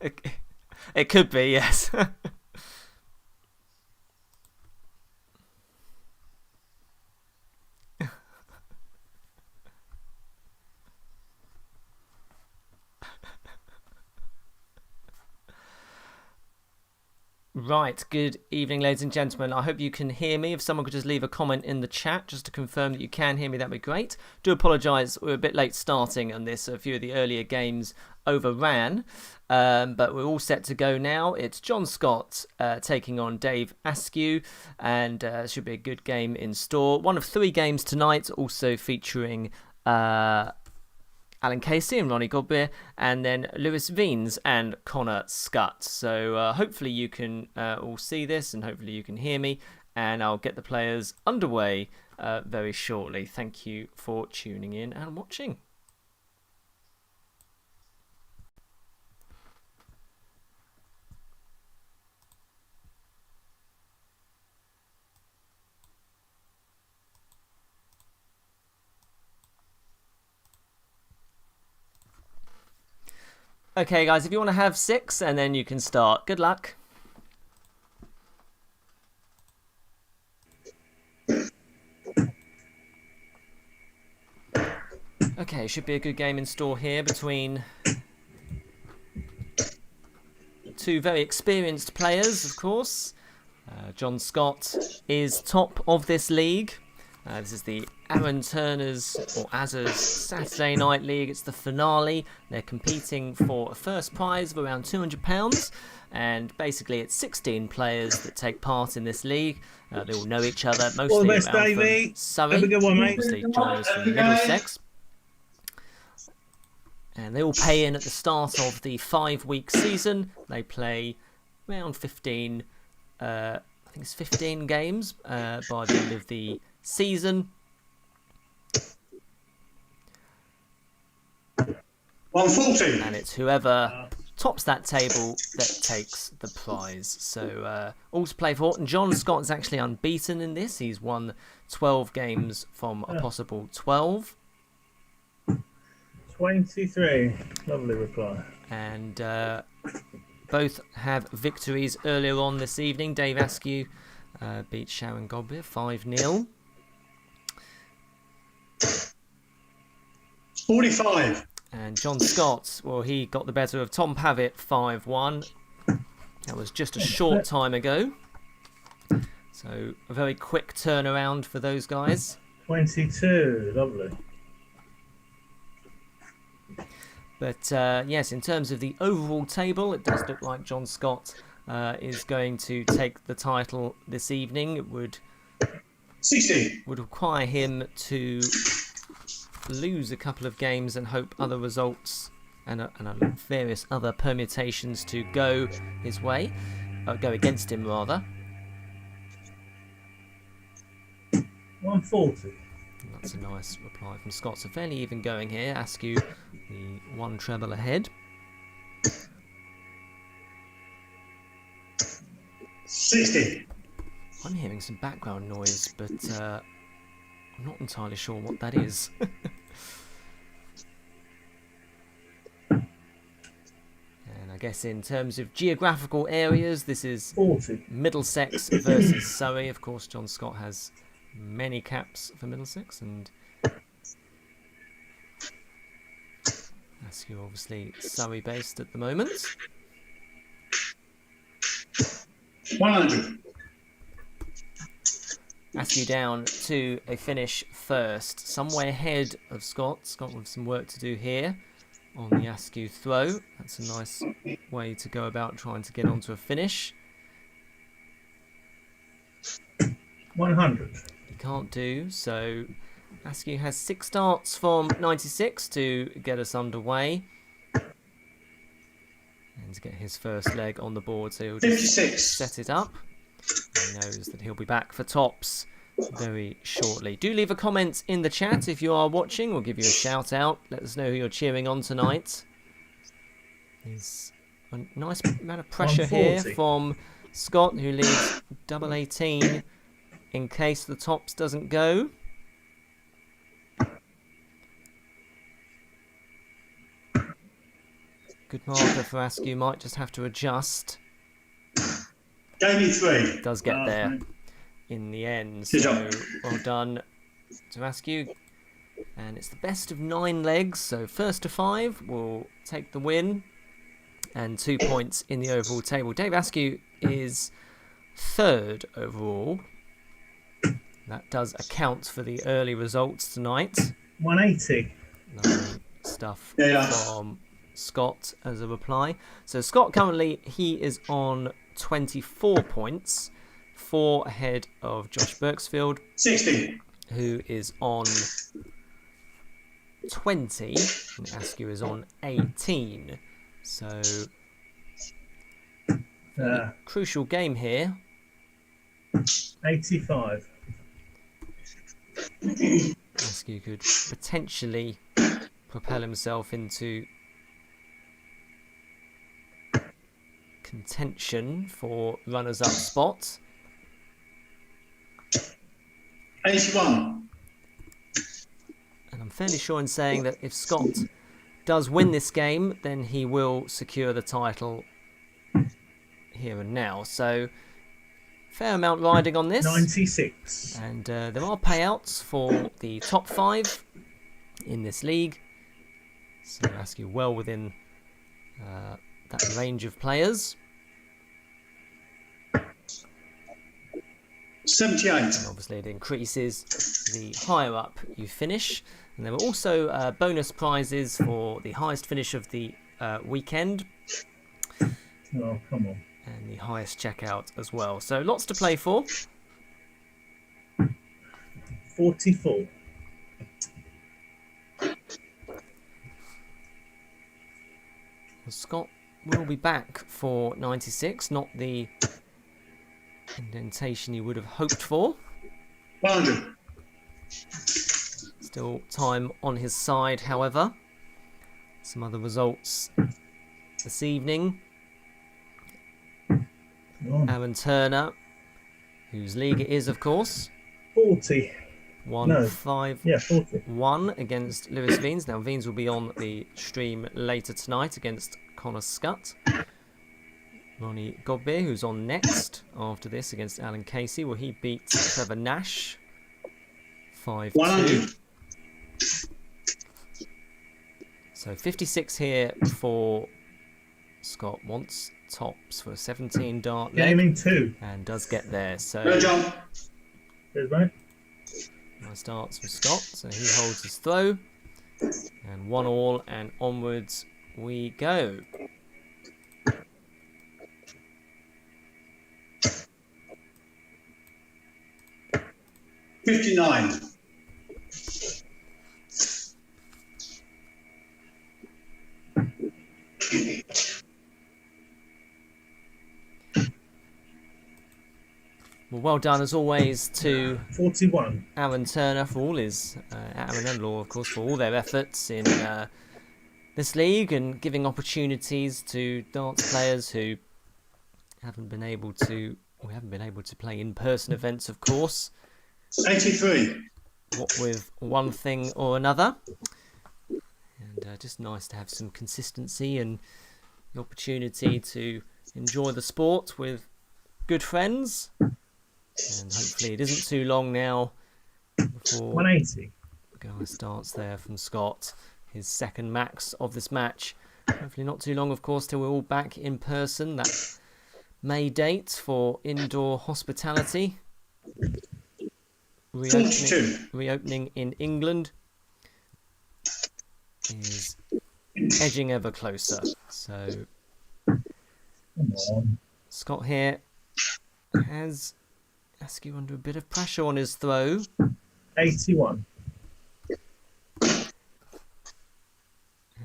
It could be, yes. Right, good evening, ladies and gentlemen. I hope you can hear me. If someone could just leave a comment in the chat just to confirm that you can hear me, that'd be great. Do apologise, we're a bit late starting on this. A few of the earlier games overran, but we're all set to go now. It's John Scutt taking on Dave Askew, and should be a good game in store. One of 3 games tonight, also featuring Alan Casey and Ronnie Godbeer, and then Lewis Venes and Connor Scutt. So hopefully you can all see this, and hopefully you can hear me, and I'll get the players underway very shortly. Thank you for tuning in and watching. Okay, guys, if you want to have 6, and then you can start. Good luck. Okay, should be a good game in store here between 2 very experienced players, of course. John Scutt is top of this league. This is the Aaron Turner's or Azza's Saturday Night League. It's the finale. They're competing for a first prize of around £200. And basically it's 16 players that take part in this league. They all know each other, mostly all the best, around Davey. from Surrey. Have a good one, mate. Obviously John is from Middlesex. And they all pay in at the start of the 5-week season. They play around 15, I think it's 15 games by the end of the season. 140. And it's whoever tops that table that takes the prize. So all to play for. And John Scutt is actually unbeaten in this. He's won 12 games from a possible 12. 23. Lovely reply. And both have victories earlier on this evening. Dave Askew beat Sharon Godbeer 5-0. 45. And John Scutt, well, he got the better of Tom Pavitt 5-1. That was just a short time ago. So a very quick turnaround for those guys. 22. Lovely. But yes, in terms of the overall table, it does look like John Scutt is going to take the title this evening. It would 60. require him to lose a couple of games and hope other results and various other permutations to go his way, go against him rather. 140. That's a nice reply from Scott. So fairly even going here. Askew, the 1 treble ahead. 60. I'm hearing some background noise, but I'm not entirely sure what that is. And I guess in terms of geographical areas, this is 40. Middlesex versus Surrey. Of course, John Scutt has many caps for Middlesex, and Askew obviously Surrey based at the moment. 100. Askew down to a finish first, some way ahead of Scott. Scott with some work to do here on the Askew throw. That's a nice way to go about trying to get onto a finish. 100. He can't do, so Askew has 6 starts from 96 to get us underway. And to get his first leg on the board, so he'll just 56. set it up. He knows that he'll be back for tops very shortly. Do leave a comment in the chat if you are watching. We'll give you a shout out. Let us know who you're cheering on tonight. There's a nice amount of pressure here 140. from Scott, who leads double 18 in case the tops doesn't go. Good marker for Askew. Might just have to adjust. Gave me 3. Does get Oh, there thanks. in the end. Good So job. well done to Askew. And it's the best of 9 legs. So first to 5 will take the win. And 2 points in the overall table. Dave Askew is 3rd overall. That does account for the early results tonight. 180. Lovely stuff Yeah. from Scott as a reply. So Scott currently, he is on 24 points, 4 ahead of Josh Birksfield, 60. who is on 20, and Askew is on 18. So crucial game here. 85. Askew could potentially propel himself into contention for runners-up spot. 81. And I'm fairly sure in saying that if Scott does win this game, then he will secure the title here and now. So fair amount riding on this. 96. And there are payouts for the top 5 in this league. So Askew well within that range of players. 78. And obviously it increases the higher up you finish. And there were also bonus prizes for the highest finish of the weekend. Oh, come on. And the highest checkout as well. So lots to play for. 44. Well, Scott will be back for 96, not the indentation he would have hoped for. 100. Still time on his side, however. Some other results this evening. Come on. Aaron Turner, whose league it is, of course. 40. 1-5-1 Yeah, 40. against Lewis Venes. Now, Venes will be on the stream later tonight against Connor Scutt. Ronnie Godbeer, who's on next after this against Alan Casey. Well, he beat Trevor Nash 5-2. 100. So 56 here for Scott. Wants tops for a 17 dart leg Gaming 2. and does get there. So Well done. Cheers, mate. nice darts from Scott. So he holds his throw. And 1-1 and onwards we go. $59. Well done as always to 41. Aaron Turner for all his, Aaron and Law, of course, for all their efforts in this league and giving opportunities to dance players who haven't been able to play in-person events, of course. 83. What with one thing or another. And just nice to have some consistency and the opportunity to enjoy the sport with good friends. And hopefully it isn't too long now before 180. guy starts there from Scott. His second max of this match. Hopefully not too long, of course, till we're all back in person. That May date for indoor hospitality. 42. Reopening in England is edging ever closer. So Come on. Scott here has Askew under a bit of pressure on his throw. 81.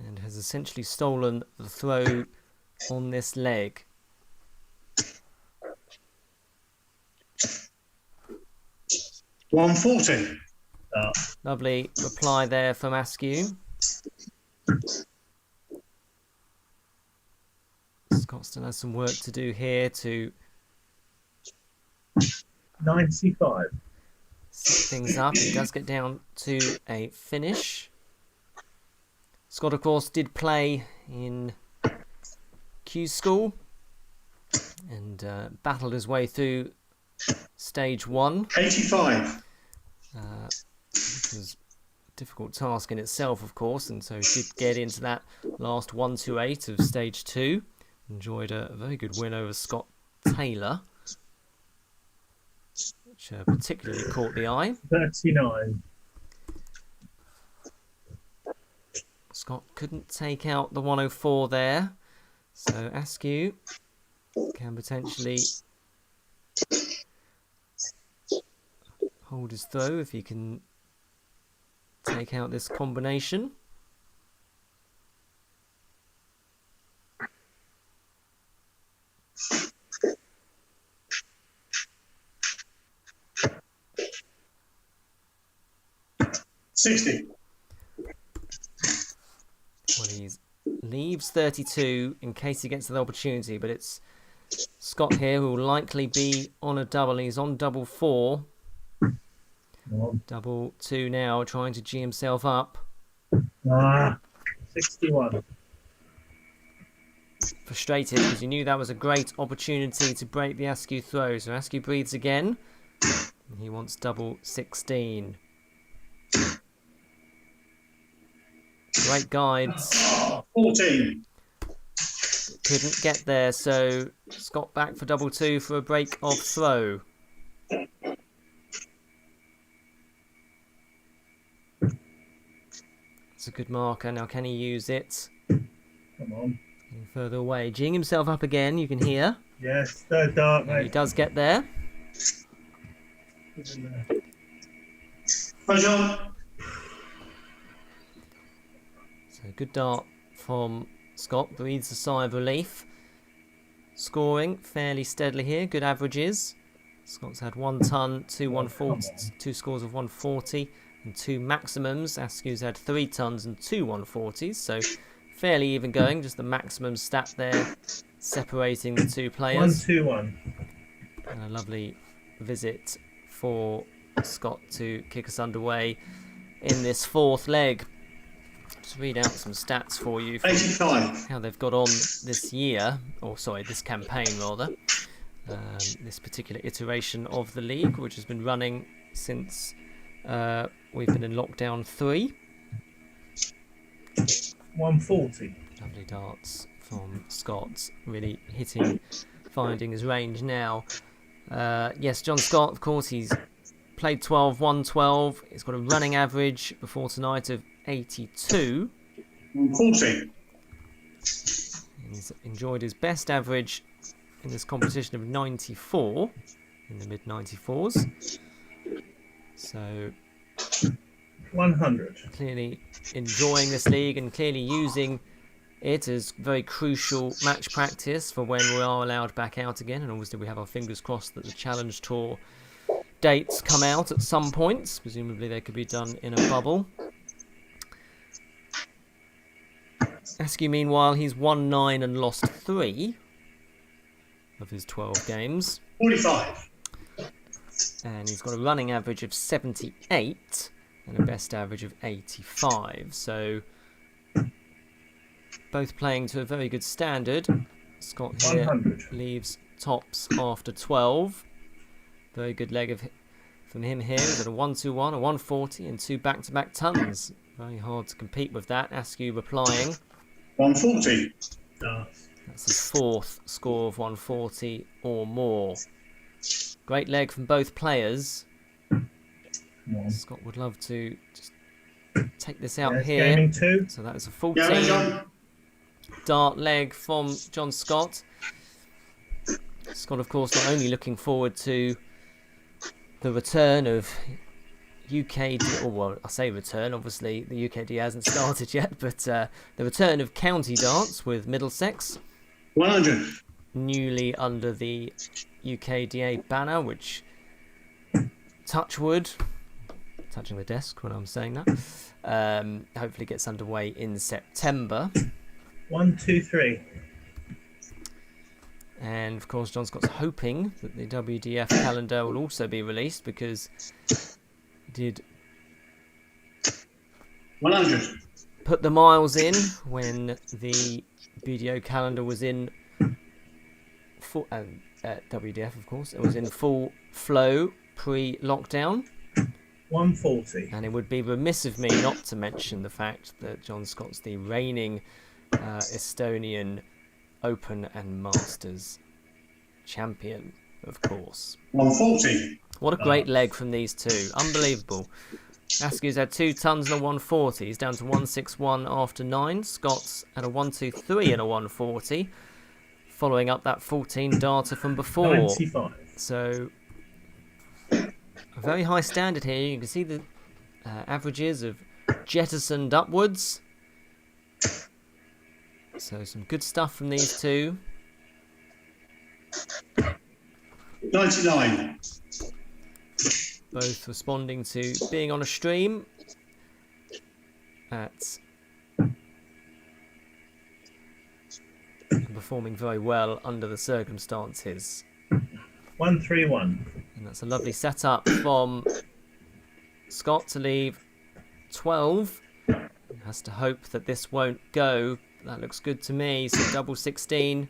And has essentially stolen the throw on this leg. $140. Lovely reply there from Askew. Scott still has some work to do here to 95. set things up. It does get down to a finish. Scott, of course, did play in Q School and battled his way through stage 1. 85. Which was a difficult task in itself, of course, and so did get into that last 1-8 of stage 2. Enjoyed a very good win over Scott Taylor, which particularly caught the eye. 39. Scott couldn't take out the 104 there, so Askew can potentially hold his throw if he can take out this combination. $60. Well, he leaves 32 in case he gets the opportunity, but it's Scott here who will likely be on a double. He's on double 4. Double 2 now, trying to G himself up. 61. Frustrated because he knew that was a great opportunity to break the Askew throw. So Askew breathes again. And he wants double 16. Great guides. 14. Couldn't get there, so Scott back for double 2 for a break of throw. It's a good marker. Now can he use it? Come on. Getting further away. G'ing himself up again, you can hear. Yes, third dart, He mate. does get there. He's in there. John. So good dart from Scott. Breathes a sigh of relief. Scoring fairly steadily here. Good averages. Scott's had 1 ton, 2 140s, 2 scores of 140 and 2 maximums. Askew's had 3 tons and 2 140s. So fairly even going. Just the maximum stat there separating the two players. 1-2-1. And a lovely visit for Scott to kick us underway in this 4th leg. Just read out some stats for you for 85. how they've got on this year, or sorry, this campaign rather. This particular iteration of the league, which has been running since we've been in lockdown 3. 140. Lovely darts from Scott, really finding his range now. Yes, John Scott, of course, he's played 12, won 12. He's got a running average before tonight of 82. 40. He's enjoyed his best average in this competition of 94, in the mid-94s. So 100. clearly enjoying this league and clearly using it as very crucial match practice for when we are allowed back out again. And obviously we have our fingers crossed that the Challenge Tour dates come out at some point. Presumably they could be done in a bubble. Askew, meanwhile, he's won 9 and lost 3 of his 12 games. 45. And he's got a running average of 78 and a best average of 85. So both playing to a very good standard. Scott here 100. leaves tops after 12. Very good leg from him here. He's got a 1-2-1, a 140 and 2 back-to-back tons. Very hard to compete with that. Askew replying. 140. Darts. That's his 4th score of 140 or more. Great leg from both players. Come on. Scott would love to just take this out There's here. gaming 2. So that is a Yeah, 14 John. dart leg from John Scott. Scott, of course, not only looking forward to the return of UKD, or well, I say return, obviously the UKD hasn't started yet, but the return of county darts with Middlesex, 100. newly under the UKDA banner, which, touch wood, touching the desk when I'm saying that, hopefully gets underway in September. 1, 2, 3. And of course John Scott's hoping that the WDF calendar will also be released, because he did 100. put the miles in when the video calendar was in full, WDF, of course. It was in full flow pre-lockdown. 140. And it would be remiss of me not to mention the fact that John Scott's the reigning Estonian Open and Masters champion, of course. 140. What a great leg from these two. Unbelievable. Askew's had 2 tons and a 140. He's down to 161 after 9. Scott's had a 123 and a 140, following up that 14 darter from before. 95. So, a very high standard here. You can see the averages have jettisoned upwards. So, some good stuff from these two. 99. Both responding to being on a stream and performing very well under the circumstances. 131. And that's a lovely setup from Scott to leave 12. Has to hope that this won't go. That looks good to me. So double 16.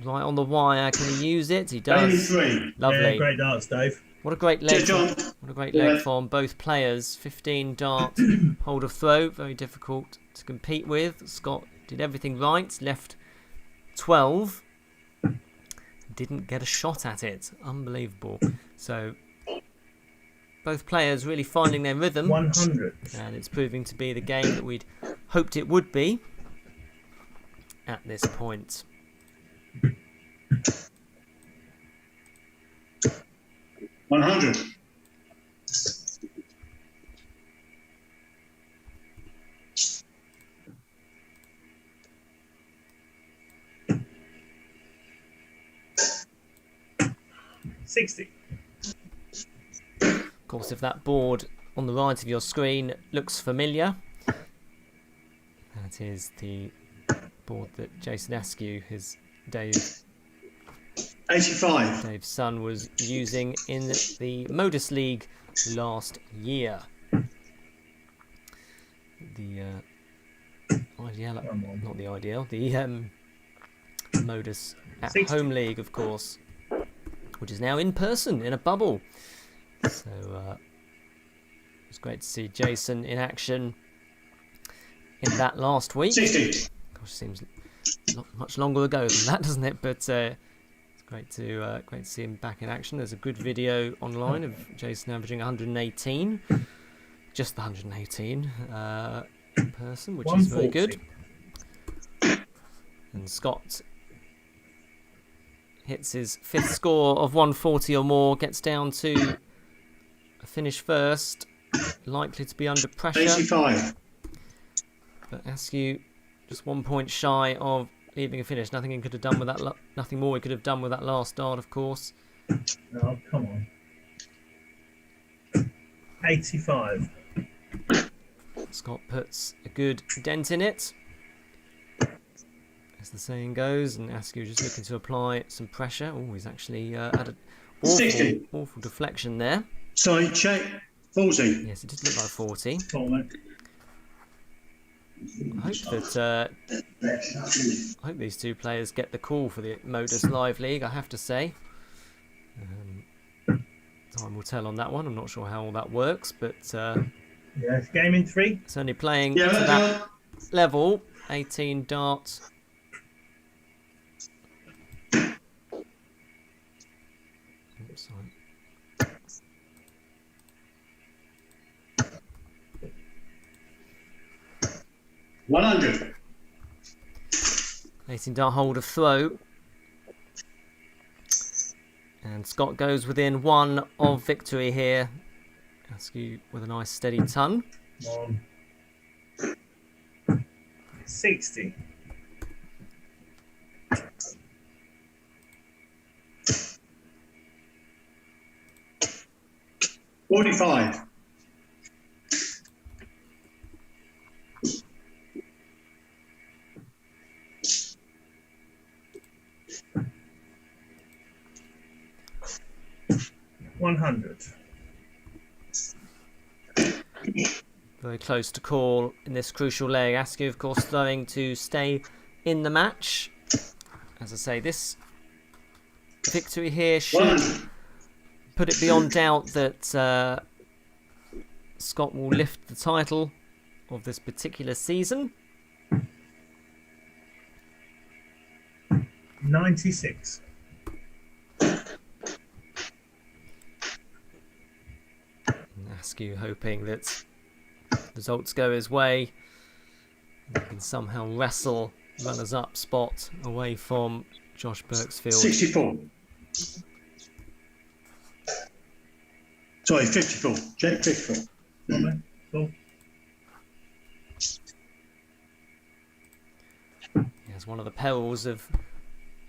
Right on the wire. Can he use it? He does. 83. Lovely. Yeah, great darts, Dave. What a great leg. John. What a great leg from both players. 15 dart, hold of throw. Very difficult to compete with. Scott did everything right. Left 12. Didn't get a shot at it. Unbelievable. So both players really finding their rhythm. 100. And it's proving to be the game that we'd hoped it would be at this point. 100. 60. Of course, if that board on the right of your screen looks familiar, that is the board that Jason Askew, Dave's 85. son, was using in the Modus League last year. The not the ideal, the Modus at 60. Home League, of course, which is now in person in a bubble. So it's great to see Jason in action in that last week. 60. Gosh, seems not much longer ago than that, doesn't it? But it's great to see him back in action. There's a good video online of Jason averaging 118, just the 118 in person, which is very good. And Scott hits his 5th score of 140 or more, gets down to a finish first, likely to be under pressure. 85. But Askew just 1 point shy of leaving a finish. Nothing he could have done with that. Nothing more he could have done with that last dart, of course. Oh, come on. 85. Scott puts a good dent in it, as the saying goes, and Askew just looking to apply some pressure. Oh, he's actually had an awful deflection there. Sorry, check. 40. Yes, it did look like 40. Forward. I hope these two players get the call for the Modus Live League, I have to say. Time will tell on that one. I'm not sure how all that works, but Yeah, game in 3. certainly playing to that level. 18 darts. Oops, sorry. 100. 18 dart hold of throw. And Scott goes within 1 of victory here. Askew with a nice steady ton. 60. 45. 100. Very close to call in this crucial leg. Askew, of course, throwing to stay in the match. As I say, this victory here should 100. put it beyond doubt that Scott will lift the title of this particular season. 96. Askew hoping that results go his way. He can somehow wrestle runners-up spot away from Josh Birksfield. 64. Sorry, 54. Check 54. Cool. It's one of the perils of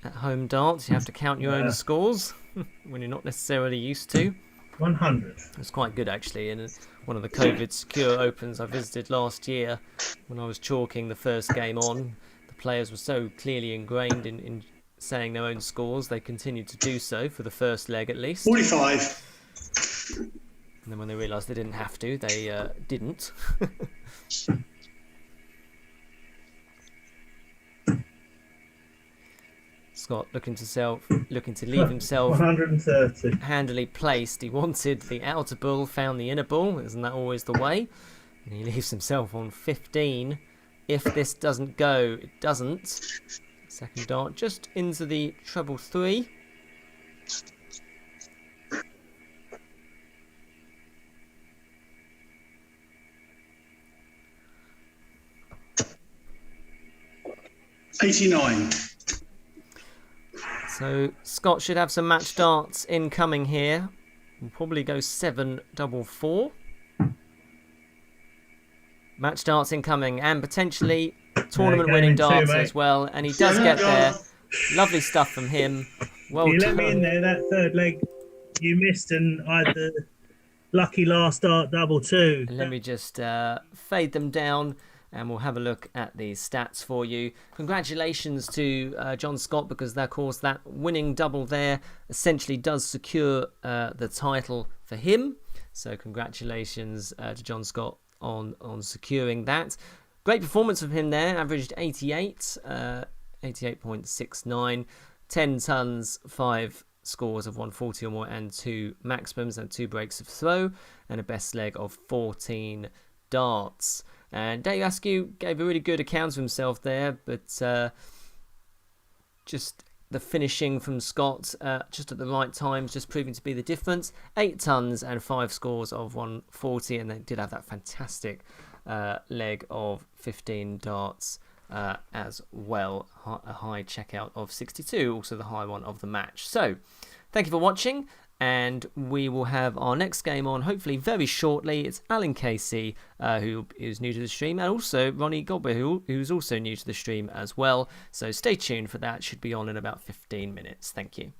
at-home darts. You have to count your own scores when you're not necessarily used to. 100. It's quite good actually. In one of the COVID secure opens I visited last year, when I was chalking the first game on, the players were so clearly ingrained in saying their own scores, they continued to do so for the first leg at least. 45. And then when they realised they didn't have to, they didn't. Scott looking to leave himself 130. handily placed. He wanted the outer ball, found the inner ball. Isn't that always the way? And he leaves himself on 15. If this doesn't go, it doesn't. Second dart just into the treble 3. $89. So Scott should have some match darts incoming here. We'll probably go 7-4-4. Match darts incoming and potentially tournament winning darts as well. And he does get there. Lovely stuff from him. Well You done. let me in there, that third leg you missed, and I had the lucky last dart double 2. And let me just fade them down and we'll have a look at these stats for you. Congratulations to John Scott, because of course that winning double there essentially does secure the title for him. So congratulations to John Scott on securing that. Great performance from him there, averaged 88, 88.69, 10 tons, 5 scores of 140 or more and 2 maximums and 2 breaks of throw and a best leg of 14 darts. And Dave Askew gave a really good account of himself there, but just the finishing from Scott just at the right times, just proving to be the difference. 8 tons and 5 scores of 140, and they did have that fantastic leg of 15 darts as well. A high checkout of 62, also the high one of the match. So, thank you for watching. And we will have our next game on hopefully very shortly. It's Alan Casey, who is new to the stream, and also Ronnie Godbeer, who's also new to the stream as well. So stay tuned for that. Should be on in about 15 minutes. Thank you.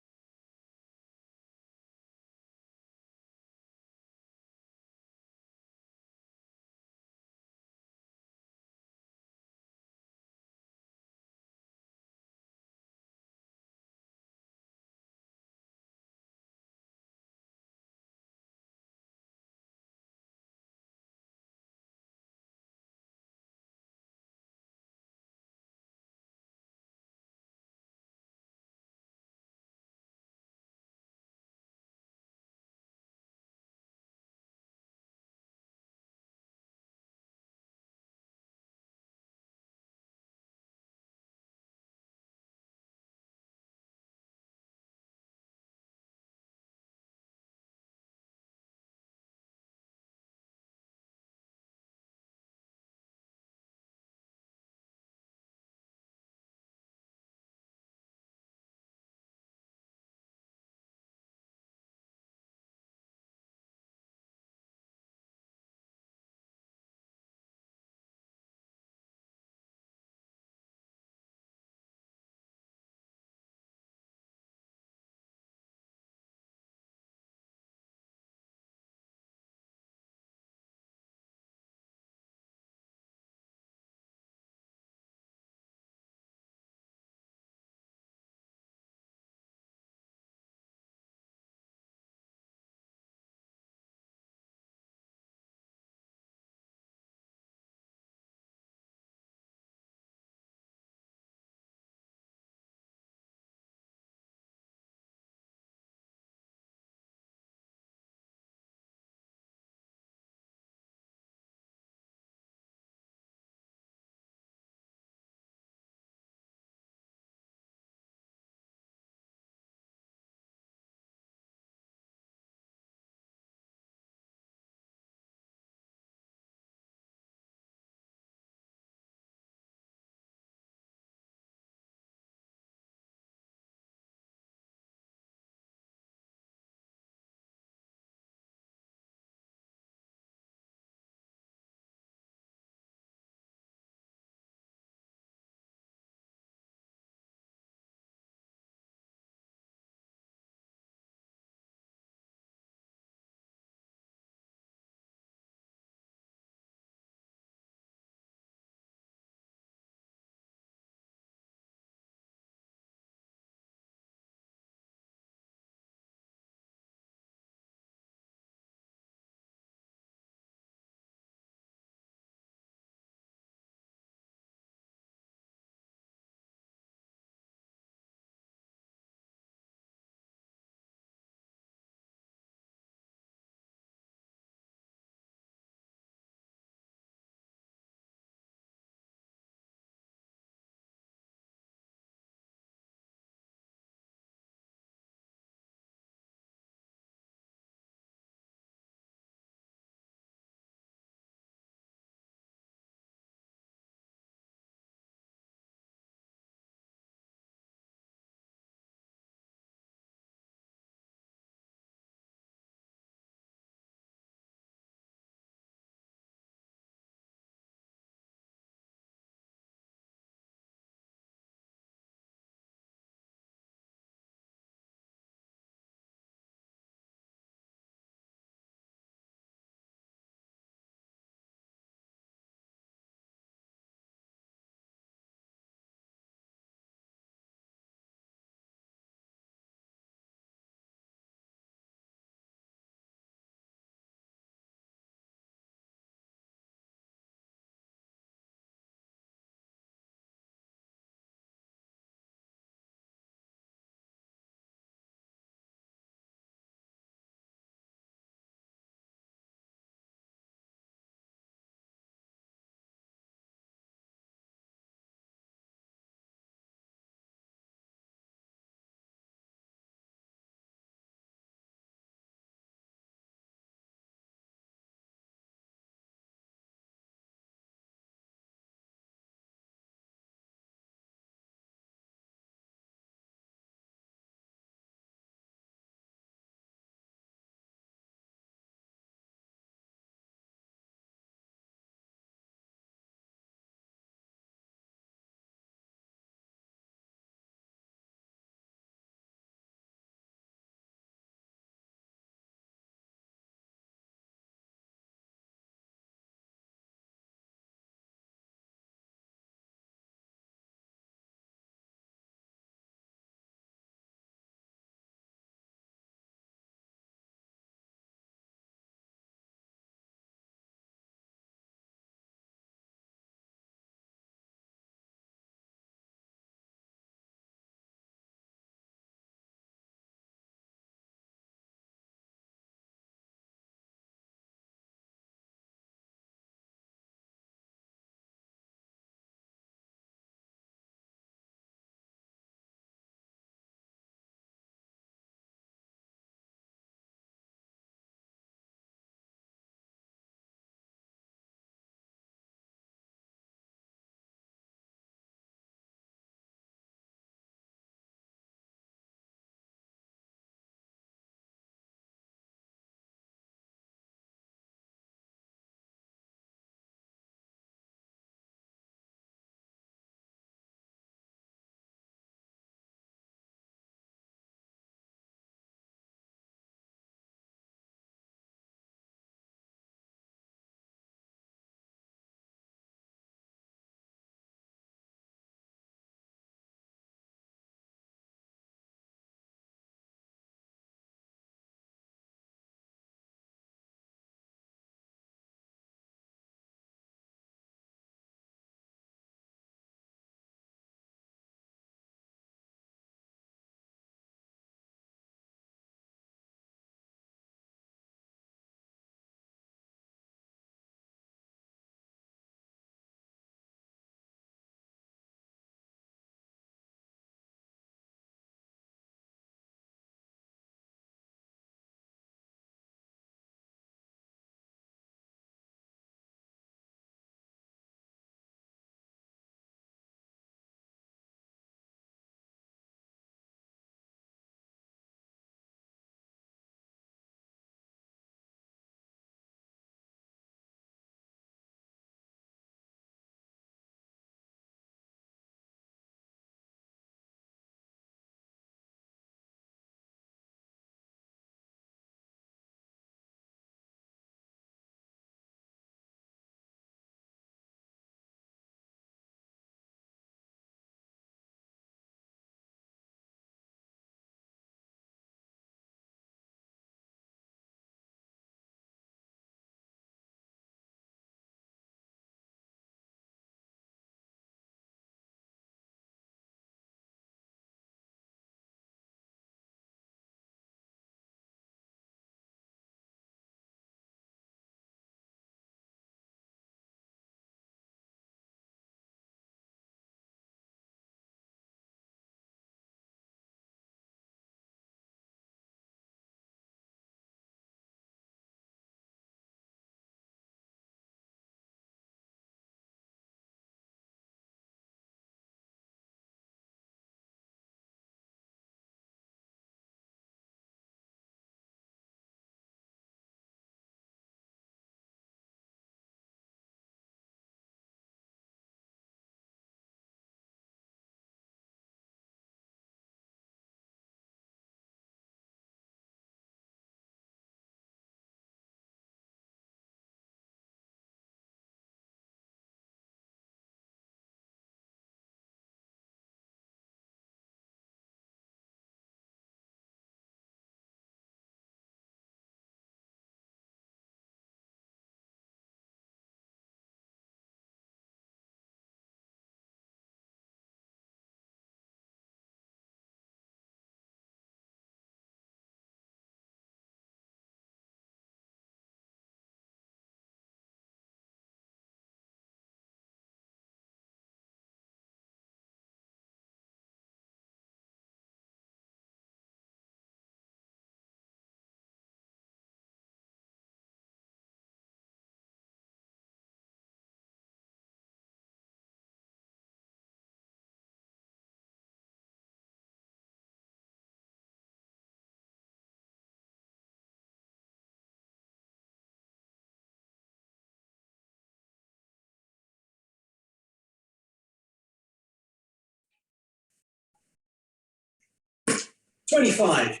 25.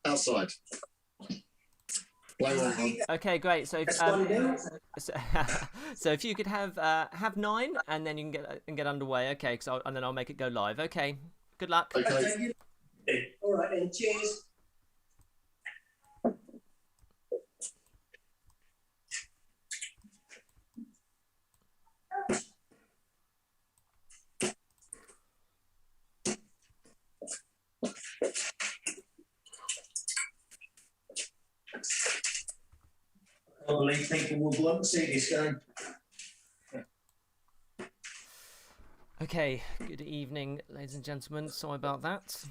Outside. Play one. Okay, great. So, That's 1-0. so if you could have 9, and then you can get underway. Okay, and then I'll make it go live. Okay. Good luck. Okay. All right, then. Cheers. I believe people will want to see this game. Okay. Good evening, ladies and gentlemen. Sorry about that.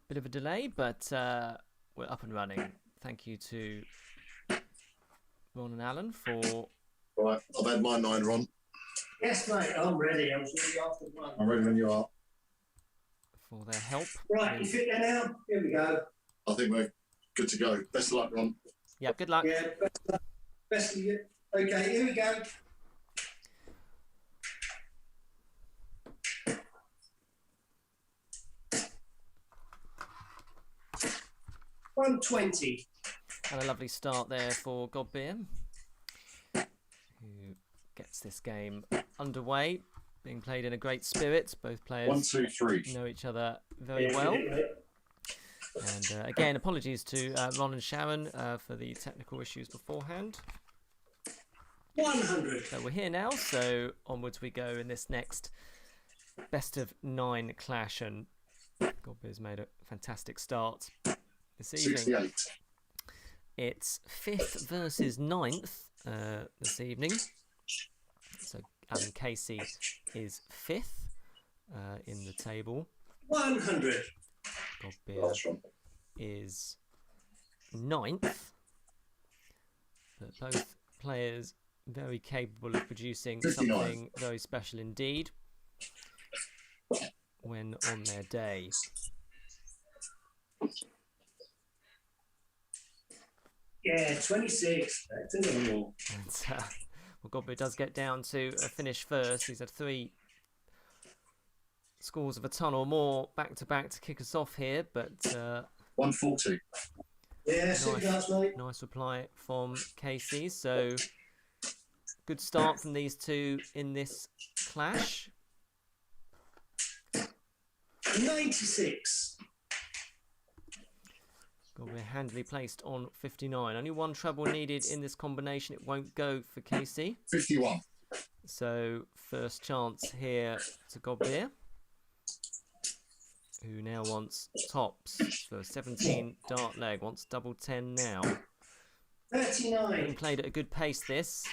Bit of a delay, but we're up and running. Thank you to Ron and Alan for. Right, I've had my 9, Ron. Yes, mate. I'm ready. I was ready after 1. I'm ready when you are. For their help. Right, you fit there now? Here we go. I think we're good to go. Best of luck, Ron. Yeah. Good luck. Yeah, best of you. Okay, here we go. $120. And a lovely start there for Godbeer, who gets this game underway, being played in a great spirit. Both players 1, 2, 3. know each other very well. And again, apologies to Ron and Sharon for the technical issues beforehand. 100. So we're here now, so onwards we go in this next best of 9 clash, and Godbeer's made a fantastic start this evening. 68. It's 5th versus 9th this evening. So Alan Casey is 5th in the table. 100. Godbeer is 9th. But both players very capable of producing 59. something very special indeed when on their day. Yeah, 26. That's a little. And well, Godbeer does get down to a finish first. He's had 3 scores of a ton or more back to back to kick us off here, but 140. Yeah, nice reply from Casey. So good start from these two in this clash. 96. Godbeer handily placed on 59. Only 1 treble needed in this combination. It won't go for Casey. 51. So first chance here to Godbeer, who now wants tops for 17 dart leg. Wants double 10 now. 39. Being played at a good pace this.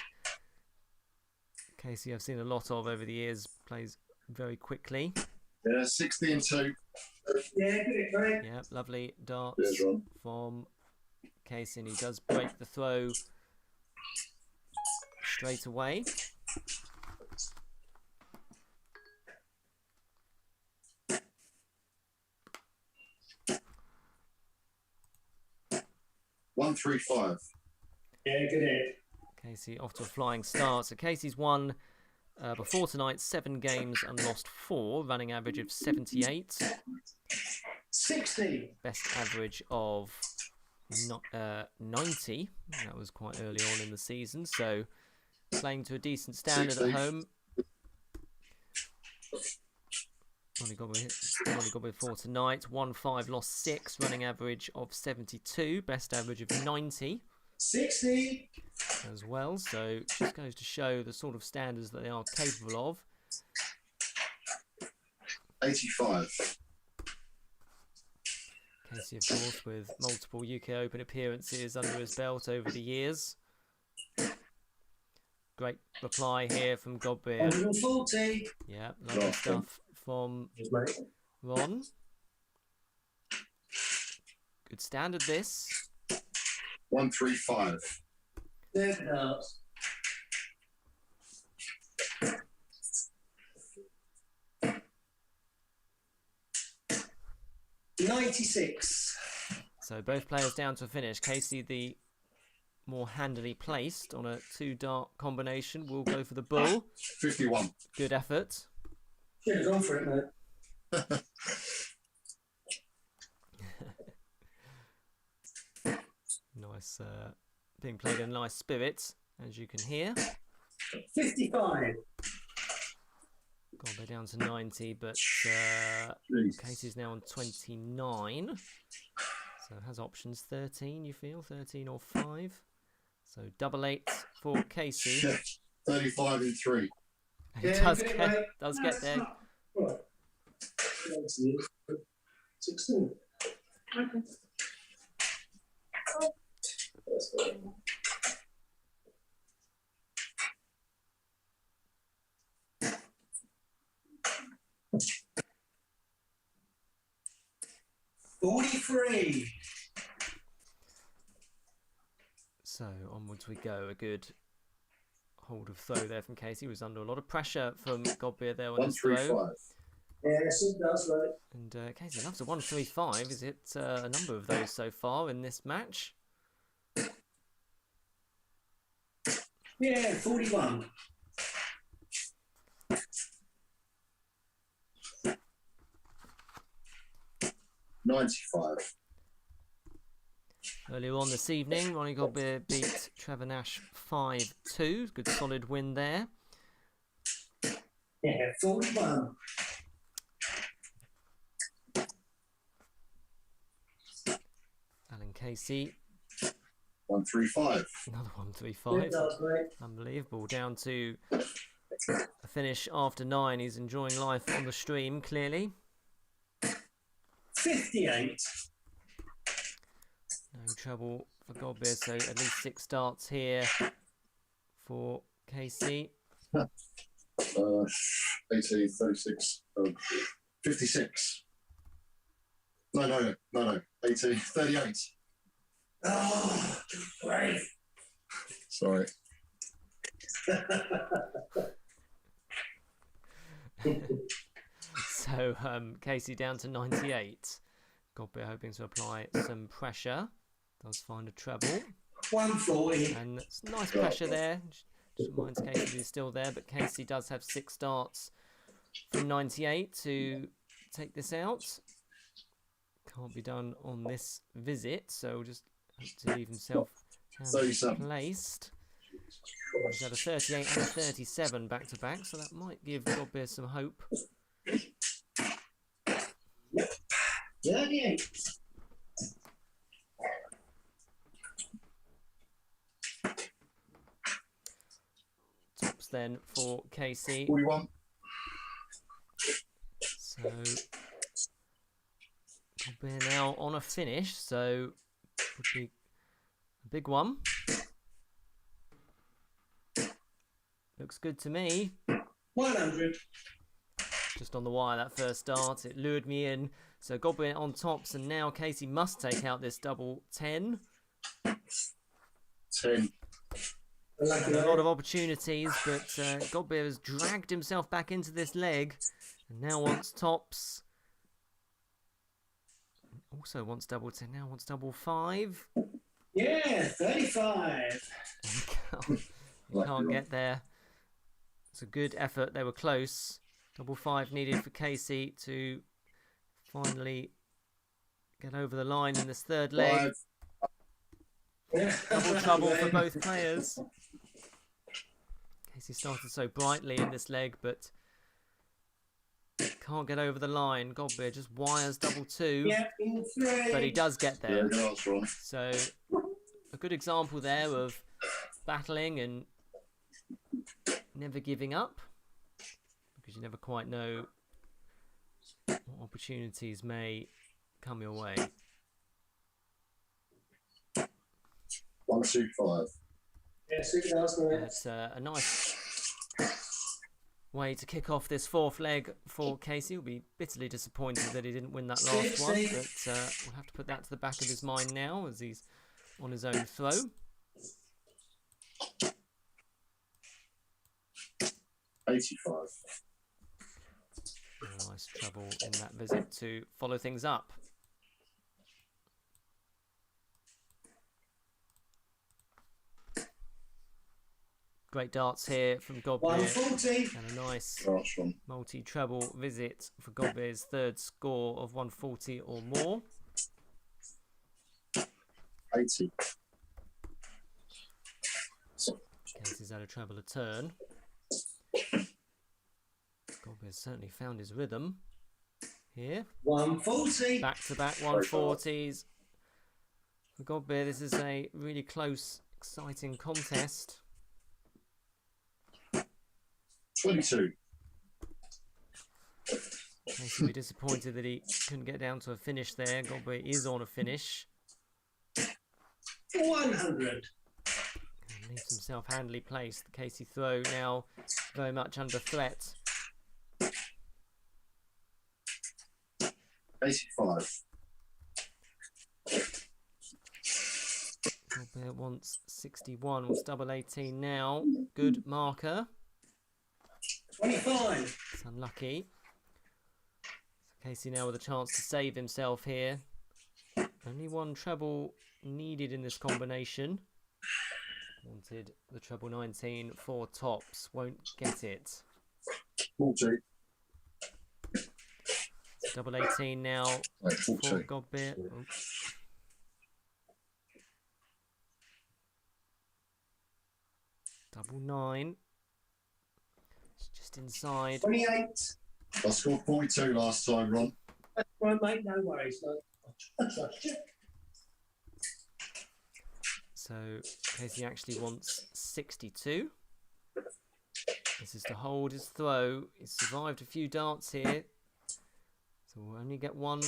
Casey I've seen a lot of over the years. Plays very quickly. Yeah, 60 and 2. Yeah, good, right? Yeah, lovely darts There's Ron. from Casey, and he does break the throw straight away. One, 3, 5. Yeah, good hit. Casey off to a flying start. So Casey's won before tonight 7 games and lost 4, running average of 78. 60. Best average of 90. That was quite early on in the season. So playing to a decent standard 60. at home. Ronnie Godbeer for tonight. 1-5, lost 6, running average of 72. Best average of 90. 60. As well, so just goes to show the sort of standards that they are capable of. 85. Casey, of course, with multiple UK Open appearances under his belt over the years. Great reply here from Godbeer. 140. Yeah, lovely stuff from Ron. Good standard this. 135. There it goes. $96. So both players down to a finish. Casey, the more handily placed on a 2 dart combination, will go for the bull. 51. Good effort. Should have gone for it, mate. Nice, being played in nice spirits, as you can hear. 55. Godbeer down to 90, but Casey's now on 29. So has options 13, you feel? 13 or 5. So double 8 for Casey. 35 in 3. He does get there. Right. 16. Okay. That's good. $43. So onwards we go. A good hold of throw there from Casey. He was under a lot of pressure from Godbeer there on his throw. 135. Yes, it does, right. And Casey loves a 135. Is it a number of those so far in this match? Yeah, 41. $95. Earlier on this evening, Ronnie Godbeer beat Trevor Nash 5-2. Good solid win there. Yeah, 41. Alan Casey, 135. another It 135. does, mate. Unbelievable. Down to a finish after 9. He's enjoying life on the stream, clearly. 58. No trouble for Godbeer, so at least 6 starts here for Casey. 18, 36, 56. No. 18, 38. Oh, great. Sorry. So Casey down to 98. Godbeer hoping to apply some pressure. Does find a treble. 140. And it's nice pressure there. Just reminds Casey that he's still there, but Casey does have 6 starts from 98 to take this out. Can't be done on this visit, so we'll just hope to leave himself placed. He's had a 38 and a 37 back to back, so that might give Godbeer some hope. 38. Tops then for Casey. 41. So Godbeer now on a finish, so would be a big one. Looks good to me. 100. Just on the wire that first start, it lured me in. So Godbeer on tops, and now Casey must take out this double 10. 10. And a lot of opportunities, but Godbeer has dragged himself back into this leg, and now wants tops. Also wants double 10. Now wants double 5. Yeah, 35. You can't get there. It's a good effort. They were close. Double 5 needed for Casey to finally get over the line in this third leg. 5. Double trouble for both players. Casey started so brightly in this leg, but can't get over the line. Godbeer just wires double 2. Yeah, in 3. But he does get Yeah, there. that's wrong. So a good example there of battling and never giving up, because you never quite know what opportunities may come your way. 125. Yeah, 6,000. It's a nice way to kick off this 4th leg for Casey. He'll be bitterly disappointed that he didn't win that last one, but we'll have to put that to the back of his mind now as he's on his own throw. 85. Nice trouble in that visit to follow things up. Great darts here from Godbeer. 140. And a nice Last one. multi-treble visit for Godbeer's third score of 140 or more. 80. Casey's had a treble a turn. Godbeer's certainly found his rhythm here. 140. Back-to-back 140s. For Godbeer, this is a really close, exciting contest. 22. Casey will be disappointed that he couldn't get down to a finish there. Godbeer is on a finish. 100. And leaves himself handily placed. The Casey throw now very much under threat. 85. Godbeer wants 61. Wants double 18 now. Good marker. 25. It's unlucky. So Casey now with a chance to save himself here. Only one treble needed in this combination. Wanted the treble 19 for tops. Won't get it. 40. Double 18 now Wait, for 40. Godbeer. Oh. Double 9. It's just inside. 28. I scored 42 last time, Ron. That's right, mate. No worries. No. I trust you. So Casey actually wants 62. This is to hold his throw. He's survived a few darts here. So we'll only get one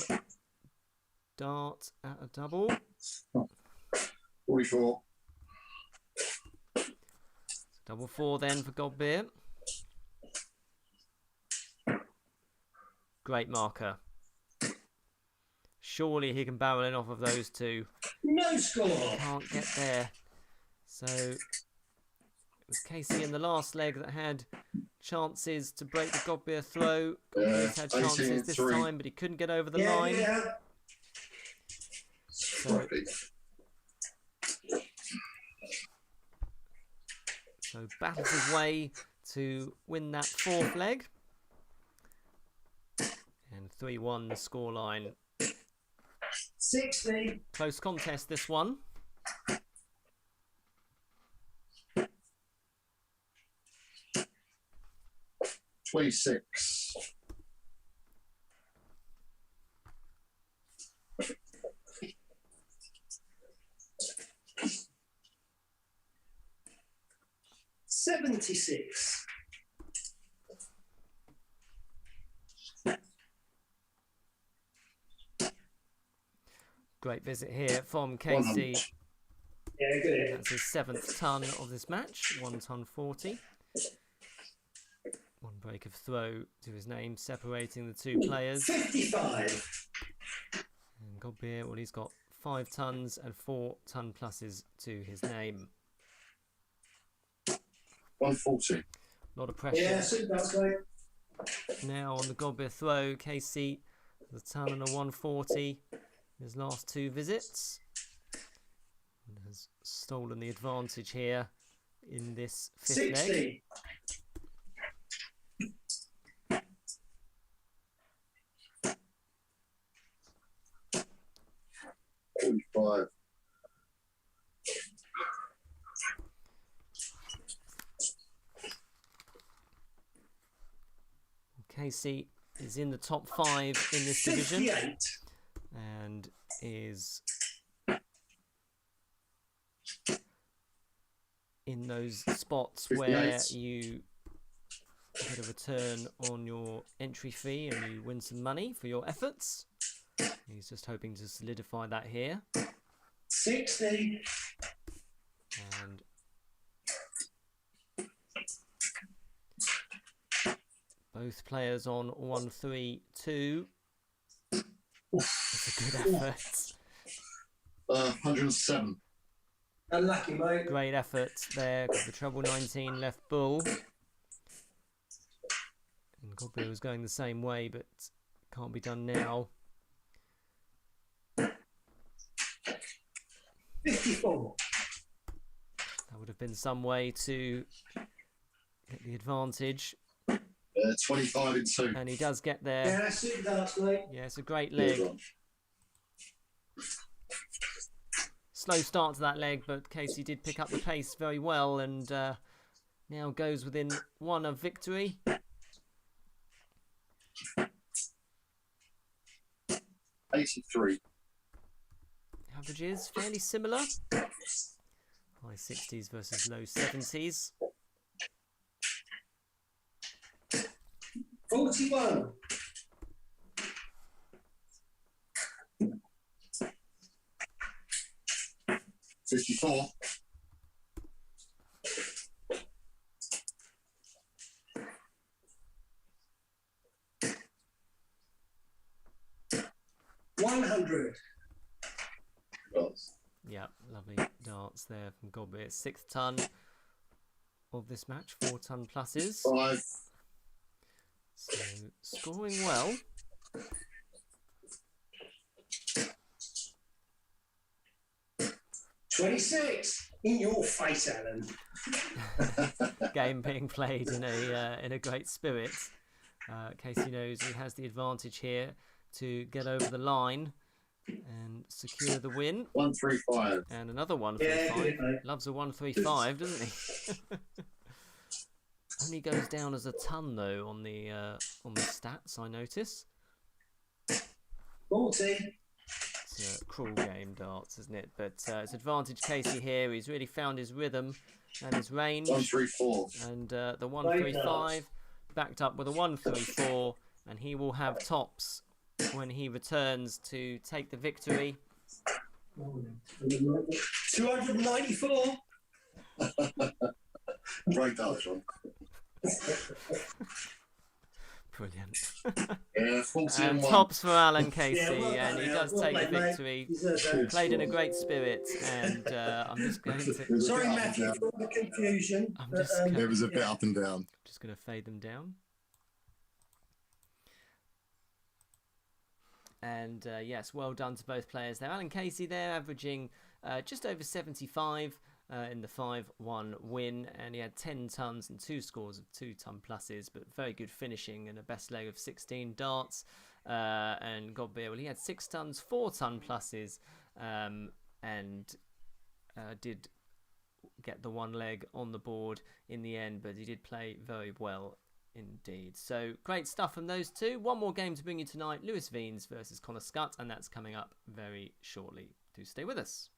dart at a double. 44. Double 4 then for Godbeer. Great marker. Surely he can barrel in off of those two. No score. Can't get there. So it was Casey in the last leg that had chances to break the Godbeer throw. Godbeer's had chances this 18-3. time, but he couldn't get over the Yeah, line. yeah. Scrappy. So battles his way to win that fourth leg. And 3-1 the scoreline. 60. Close contest this one. $26. $76. Great visit here from Casey. 100. Yeah, good. That's his 7th ton of this match. 1 ton 40. One break of throw to his name, separating the two players. 55. And Godbeer, well, he's got 5 tons and 4 ton pluses to his name. 140. A lot of pressure. Yeah, that's great. Now on the Godbeer throw, Casey, the ton and a 140. His last 2 visits. And has stolen the advantage here in this 5th leg. 60. $45. Casey is in the top 5 in this division 58. and is in those spots where 58. you get a return on your entry fee and you win some money for your efforts. He's just hoping to solidify that here. 60. And both players on 1-3-2. It's a good effort. 107. Unlucky, mate. Great effort there. Got the treble 19 left bull. And Godbeer was going the same way, but can't be done now. 54. That would have been some way to get the advantage. 25 in 2. And he does get there. Yeah, that's it, darts, mate. Yeah, it's a great Good leg. one. Slow start to that leg, but Casey did pick up the pace very well and now goes within 1 of victory. 83. Average is fairly similar. High 60s versus low 70s. 41. 54. 100. Yeah, lovely darts there from Godbeer. 6th ton of this match, 4 ton pluses. 5. So scoring well. $26. In your face, Alan. Game being played in a great spirit. Casey knows he has the advantage here to get over the line and secure the win. 135. And another 135. Yeah, Loves a 135, doesn't he? Only goes down as a ton though on the stats, I notice. 40. It's a cruel game, darts, isn't it? But it's advantage Casey here. He's really found his rhythm and his range. 134. And the 135 backed up with a 134, and he will have tops when he returns to take the victory. 294. Great dart, John. Brilliant. Yeah, 40 And and 1. tops for Alan Casey, Yeah, well and done, he mate. does Well take the played, mate. victory. Deserves that. Played in a great spirit, and I'm just going to Sorry, Matthew, for all the confusion. I'm just but, It was a bit up and down. fade them down. And yes, well done to both players there. Alan Casey there averaging just over 75 in the 5-1 win, and he had 10 tons and 2 scores of 2 ton pluses, but very good finishing and a best leg of 16 darts. And Godbeer, well, he had 6 tons, 4 ton pluses, and did get the 1 leg on the board in the end, but he did play very well indeed. So great stuff from those two. One more game to bring you tonight, Venes versus Scutt, and that's coming up very shortly. Do stay with us.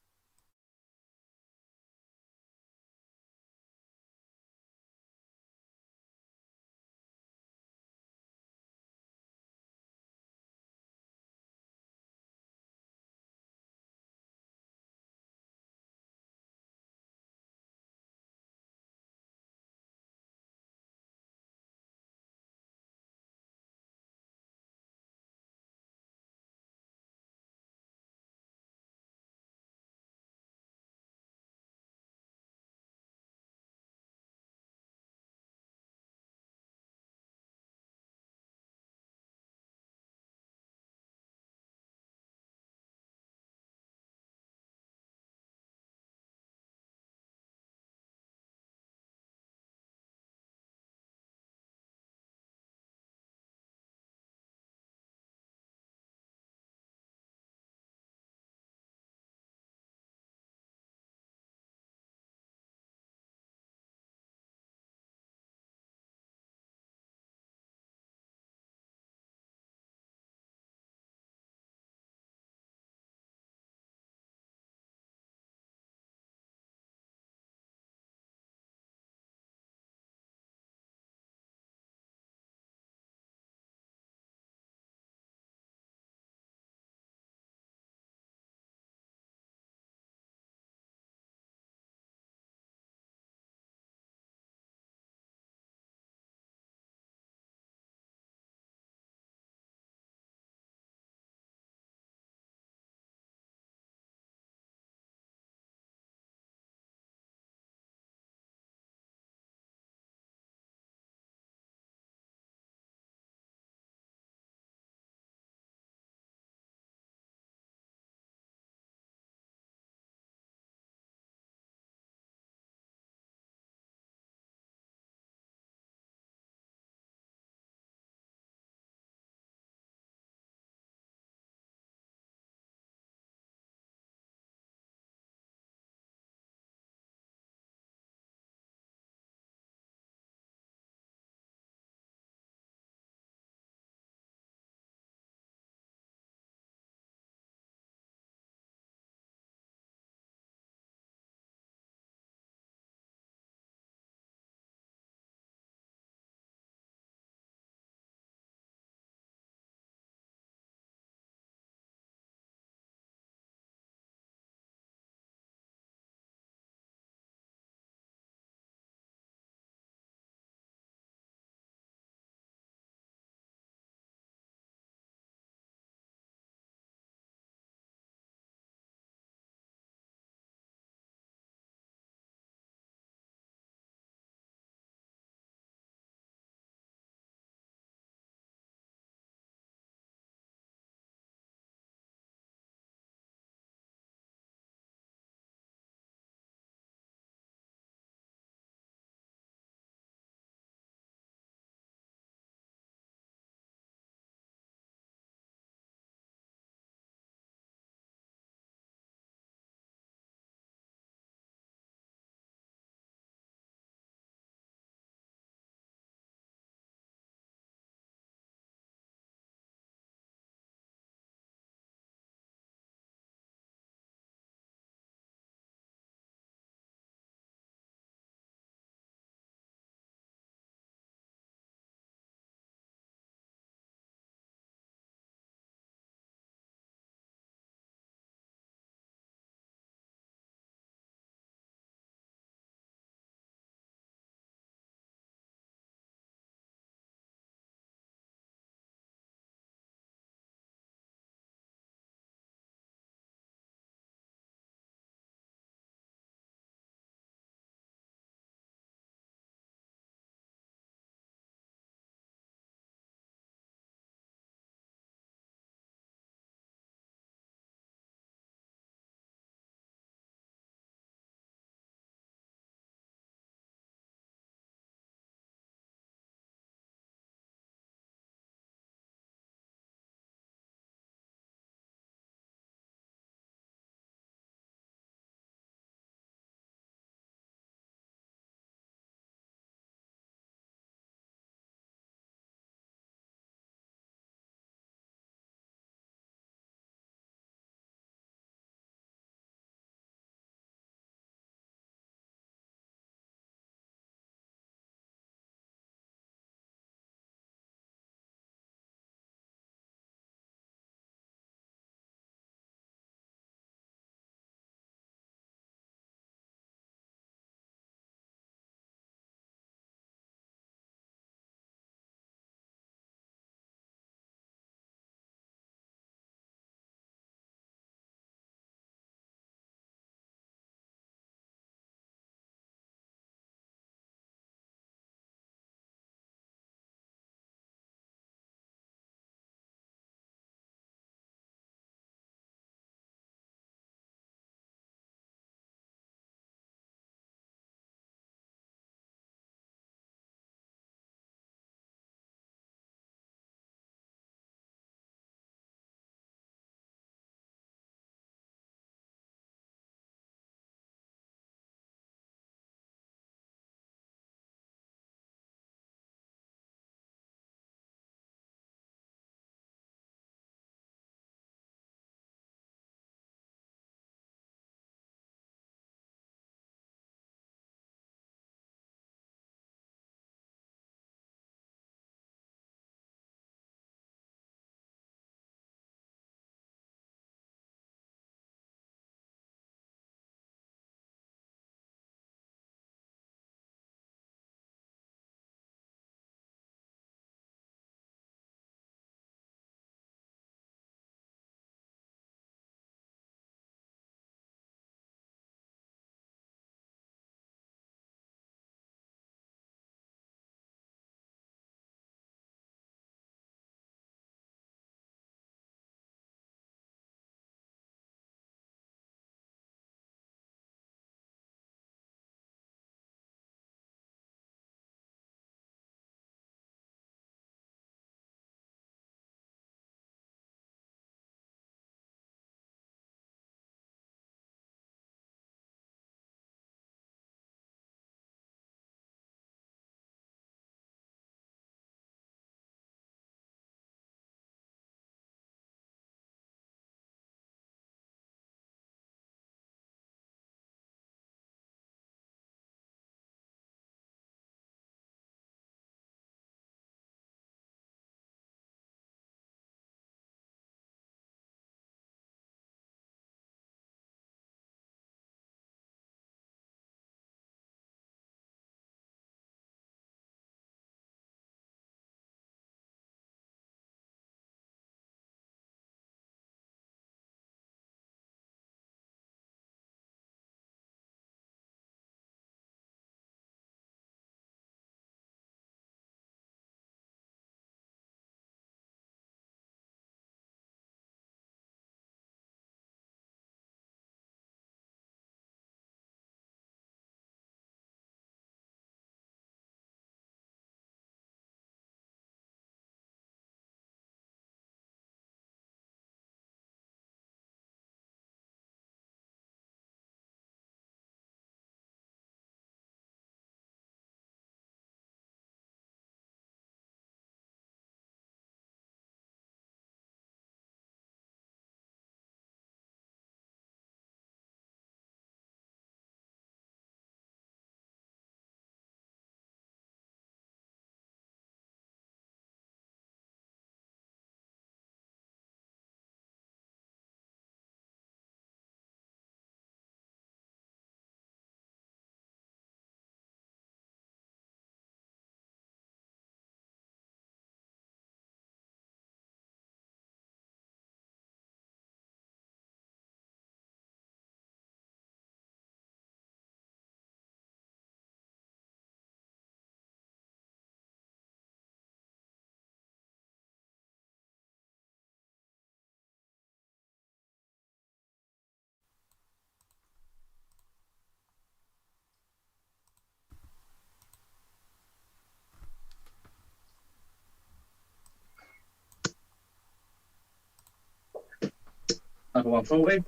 Over 140.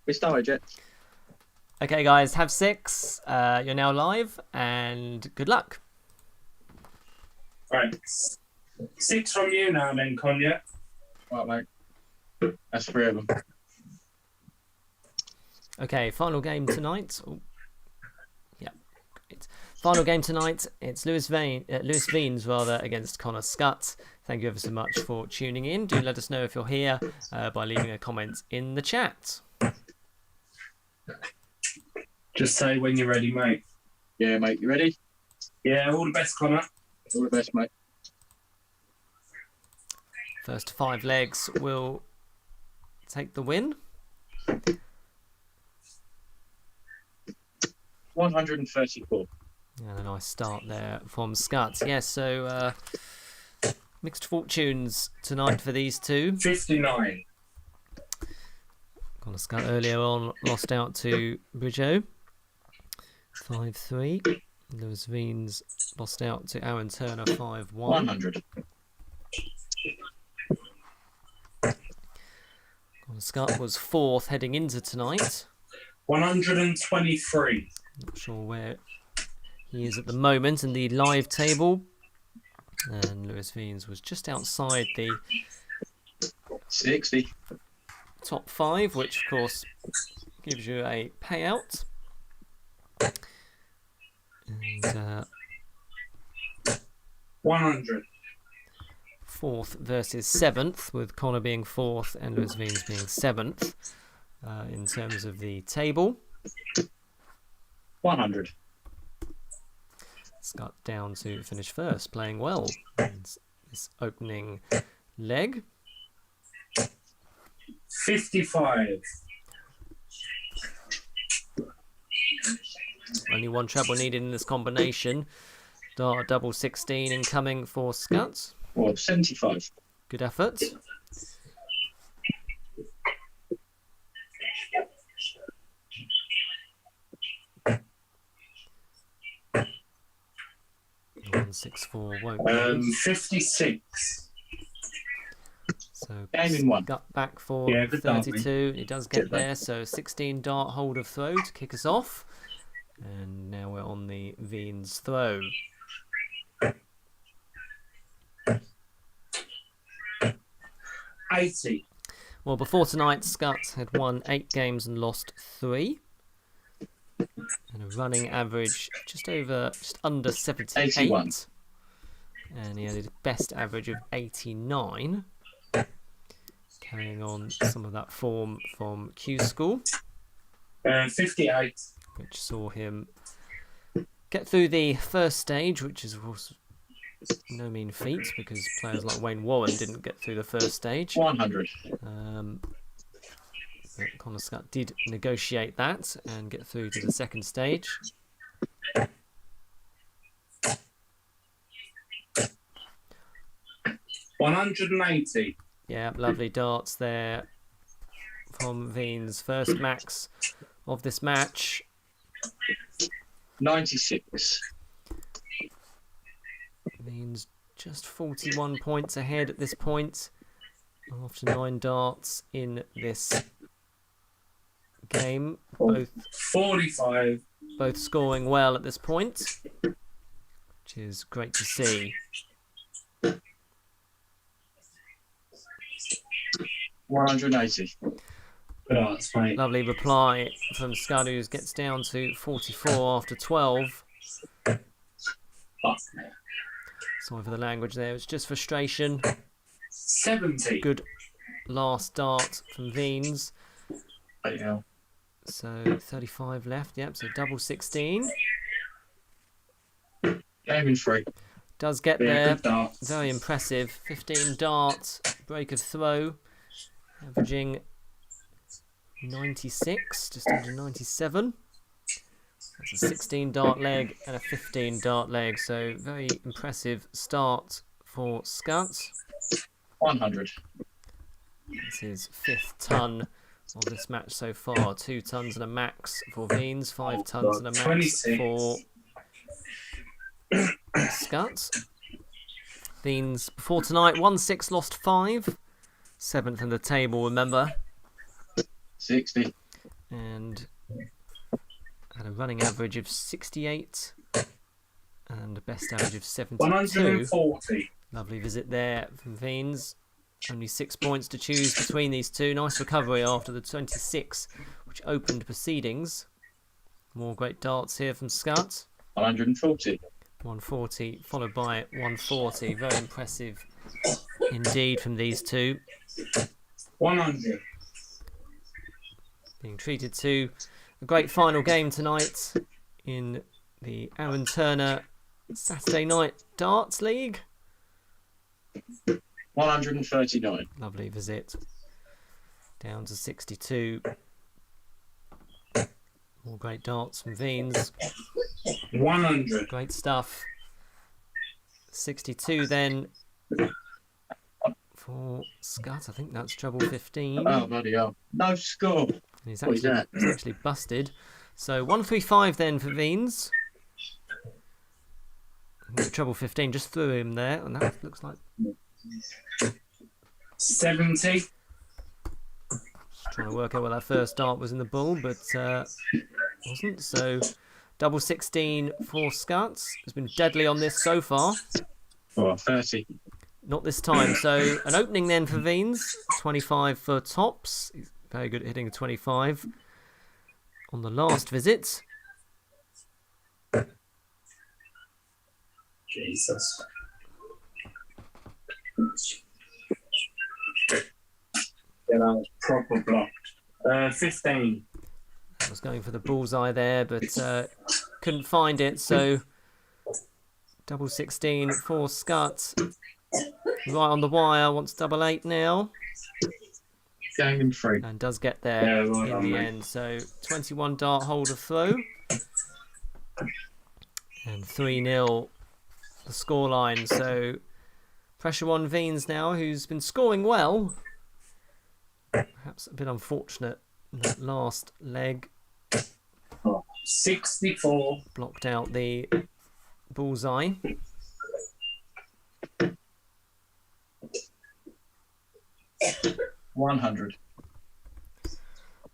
We started yet. Okay, guys, have 6. You're now live, and good luck. Right. 6 from you now, then, Konya. Right, mate. That's 3 of them. Okay, final game tonight. Oh, yeah, great. Final game tonight. It's Lewis Venes rather against Connor Scutt. Thank you ever so much for tuning in. Do let us know if you're here by leaving a comment in the chat. Just say when you're ready, mate. Yeah, mate. You ready? Yeah, all the best, Connor. All the best, mate. First 5 legs will take the win. 134. And a nice start there from Scutt. Yes, so mixed fortunes tonight for these two. 59. Connor Scutt earlier on lost out to Bridgeau. 5-3. Lewis Venes lost out to Aaron Turner 5-1. 100. Connor Scutt was 4th heading into tonight. 123. Not sure where he is at the moment in the live table. And Lewis Venes was just outside the 60. top 5, which of course gives you a payout. And 100. 4th versus 7th, with Connor being 4th and Lewis Venes being 7th in terms of the table. 100. Scutt down to finish first, playing well in this opening leg. 55. Only one treble needed in this combination. Dart double 16 incoming for Scutt. Or 75. Good effort. One 6-4 won't go. 56. So Game in 1. Scutt back for Yeah, good dart, 32. He does get there, so 16 dart hold of throw to kick us off. And now we're on the Venes throw. $80. Well, before tonight, Scutt had won 8 games and lost 3. And a running average just under 78. 81. And he had a best average of 89. Carrying on some of that form from Q School, 58. which saw him get through the first stage, which is of course no mean feat because players like Wayne Warren didn't get through the first stage. 100. But Connor Scutt did negotiate that and get through to the second stage. $180. Yeah, lovely darts there from Venes. First max of this match. 96. Venes just 41 points ahead at this point after 9 darts in this game. Both 45. scoring well at this point, which is great to see. 180. Good arts, mate. Lovely reply from Scutt, who gets down to 44 after 12. Fuck. Sorry for the language there, it's just frustration. 70. Good last dart from Venes. Yeah. So 35 left, yep, so double 16. Game in 3. Does get Yeah, there, good darts. very impressive. 15 dart, break of throw, averaging 96, just under 97. That's a 16 dart leg and a 15 dart leg, so very impressive start for Scutt. 100. This is 5th ton of this match so far. 2 tons and a max for Venes, 5 tons and a max 26. for Scutt. Venes before tonight, 1-6, lost 5. 7th in the table, remember. 60. and had a running average of 68 and a best average of 72. 140. Lovely visit there from Venes. Only 6 points to choose between these two. Nice recovery after the 26, which opened proceedings. More great darts here from Scutt. 140. 140 followed by 140. Very impressive indeed from these two. 100. Being treated to a great final game tonight in the Aaron Turner Saturday Night Darts League. 139. Lovely visit. Down to 62. More great darts from Venes. 100. Great stuff. 62 then for Scutt. I think that's treble 15. Oh, bloody hell. No score. And he's What is actually, that? he's actually busted. So 135 then for Venes. Treble 15 just threw him there, and that looks like 70. trying to work out where that first dart was in the bull, but wasn't. So double 16 for Scutt. Has been deadly on this so far. Oh, 30. Not this time. So an opening then for Venes. 25 for tops. He's very good at hitting a 25 on the last visit. Jesus. Yeah, that was proper blocked. 15. I was going for the bullseye there, but couldn't find it. So double 16 for Scutt. Right on the wire. Wants double 8 now. Gang and 3. And does get there Yeah, well in done, the mate. end. So 21 dart holder throw. And 3-0 the scoreline. So pressure on Venes now, who's been scoring well. Perhaps a bit unfortunate in that last leg. 64. Blocked out the bullseye. $100.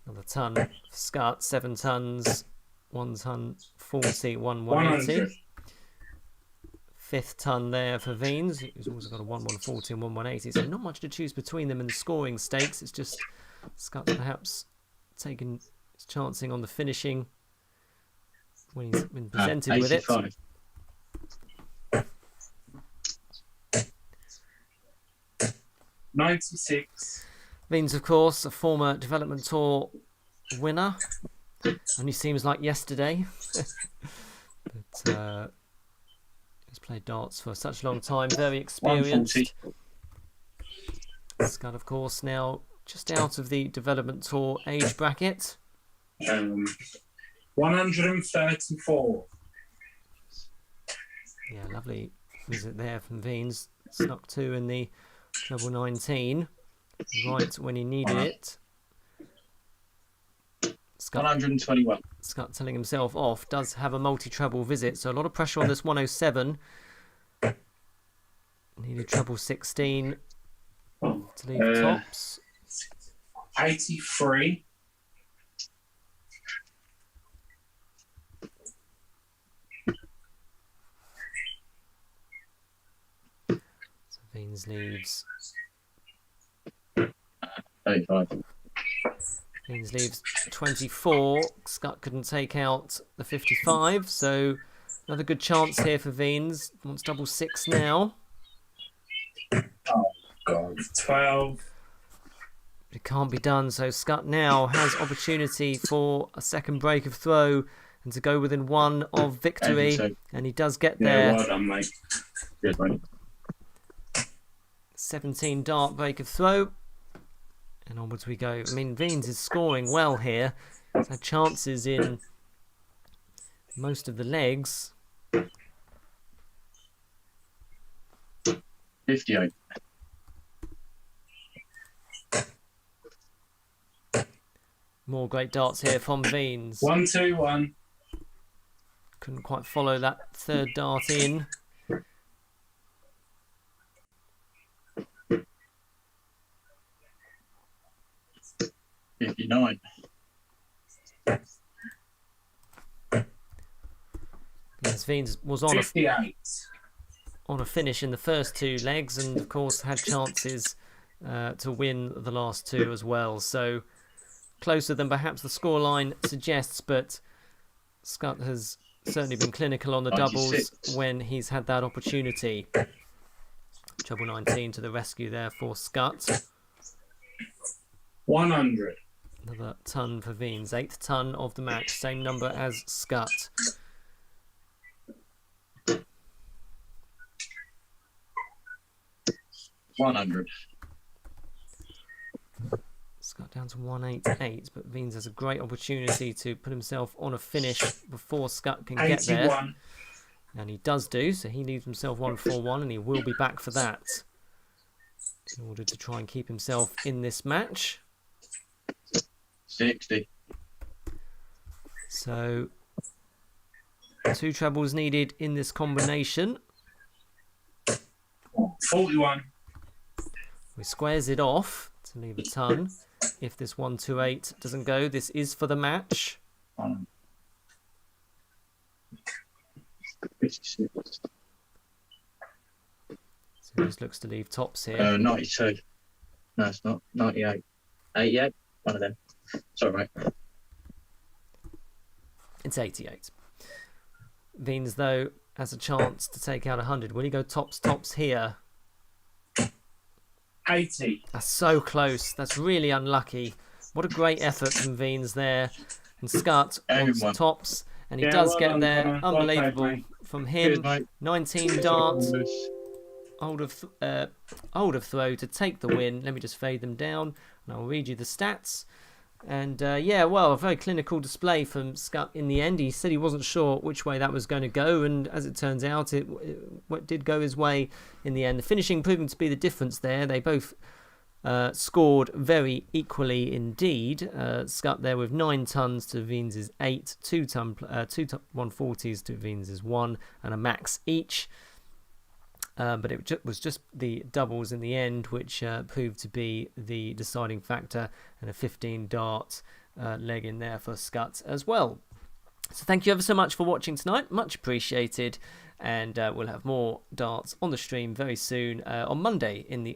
Another ton for Scutt. 7 tons. 1 ton 40. 180. 100. Fifth ton there for Venes, who's also got a 140 and 180. So not much to choose between them in the scoring stakes. It's just Scutt perhaps taking his chancing on the finishing when he's been presented with it. 85. $96. Venes, of course, a former development tour winner. Only seems like yesterday. But he's played darts for such a long time, very experienced. 140. Scutt, of course, now just out of the development tour age bracket. 134. Yeah, lovely visit there from Venes. Snuck 2 in the treble 19, right when he needed it. Scutt 121. telling himself off. Does have a multi-treble visit, so a lot of pressure on this 107. Needed treble 16 to leave tops. 83. So Venes leaves. 35. Venes leaves 24. Scutt couldn't take out the 55, so another good chance here for Venes. Wants double 6 now. God. 12. It can't be done, so Scutt now has opportunity for a second break of throw and to go within 1 of victory, and he does get Yeah, there. well done, mate. Good, mate. 17 dart break of throw, and onwards we go. I mean, Venes is scoring well here. He's had chances in most of the legs. 58. More great darts here from Venes. 121. Couldn't quite follow that third dart in. 39. Yes, Venes was on 58. a finish in the first 2 legs, and of course had chances to win the last 2 as well. So closer than perhaps the scoreline suggests, but Scutt has certainly been clinical on the 96. doubles when he's had that opportunity. Treble 19 to the rescue there for Scutt. 100. Another ton for Venes, 8th ton of the match, same number as Scutt. $100. Scutt down to 188, but Venes has a great opportunity to put himself on a finish before Scutt can get there. 81. And he does do, so he leaves himself 141, and he will be back for that in order to try and keep himself in this match. 60. So 2 trebles needed in this combination. 41. He squares it off to leave a ton. If this 128 doesn't go, this is for the match. 56. So he just looks to leave tops here. 92. No, it's not. 98. 88. One of them. Sorry, mate. It's 88. Venes, though, has a chance to take out 100. Will he go tops here? 80. That's so close. That's really unlucky. What a great effort from Venes there. And Scutt wants Everyone. tops, and he Yeah, does well get done, there. Connor. Well Unbelievable played, mate. from Cheers, him. mate. 19 dart, hold of throw to take the win. Let me just fade them down, and I'll read you the stats. And yeah, well, a very clinical display from Scutt in the end. He said he wasn't sure which way that was going to go, and as it turns out, it did go his way in the end. The finishing proving to be the difference there. They both scored very equally indeed. Scutt there with 9 tons to Venes' 8, 2 140s to Venes' 1, and a max each. But it was just the doubles in the end which proved to be the deciding factor, and a 15 dart leg in there for Scutt as well. So thank you ever so much for watching tonight, much appreciated, and we'll have more darts on the stream very soon on Monday in the